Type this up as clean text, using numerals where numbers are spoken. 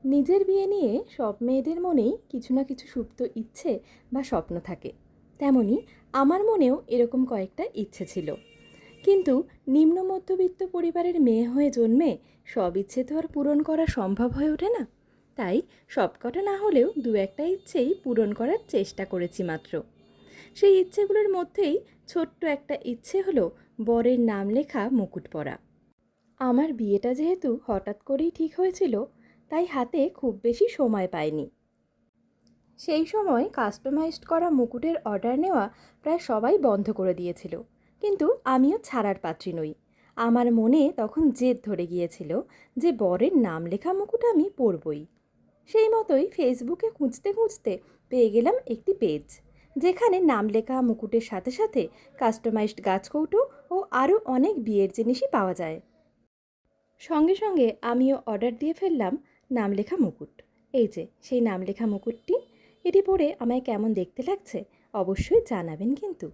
নিজের বিয়ে নিয়ে সব মেয়েদের মনেই কিছু না কিছু সুপ্ত ইচ্ছে বা স্বপ্ন থাকে। তেমনি আমার মনেও এরকম কয়েকটা ইচ্ছে ছিল। কিন্তু নিম্ন মধ্যবিত্ত পরিবারের মেয়ে হয়ে জন্মে সব ইচ্ছে তো আর পূরণ করা সম্ভব হয়ে ওঠে না। তাই সবকটা না হলেও দু একটা ইচ্ছেই পূরণ করার চেষ্টা করেছি মাত্র। সেই ইচ্ছেগুলোর মধ্যেই ছোট্ট একটা ইচ্ছে হলো বরের নাম লেখা মুকুট পরা। আমার বিয়েটা যেহেতু হঠাৎ করেই ঠিক হয়েছিল, তাই হাতে খুব বেশি সময় পাইনি। সেই সময় কাস্টমাইজড করা মুকুটের অর্ডার নেওয়া প্রায় সবাই বন্ধ করে দিয়েছিল। কিন্তু আমিও ছাড়ার পাত্রী নই। আমার মনে তখন জেদ ধরে গিয়েছিল যে বরের নাম লেখা মুকুট আমি পরবই। সেই মতোই ফেসবুকে খুঁজতে খুঁজতে পেয়ে গেলাম একটি পেজ, যেখানে নাম লেখা মুকুটের সাথে সাথে কাস্টমাইজড গাছকৌটো ও আরও অনেক বিয়ের জিনিসই পাওয়া যায়। সঙ্গে সঙ্গে আমিও অর্ডার দিয়ে ফেললাম নাম লেখা মুকুট। এই যে সেই নাম লেখা মুকুটটি, এটি পরে আমায় কেমন দেখতে লাগছে অবশ্যই জানাবেন কিন্তু।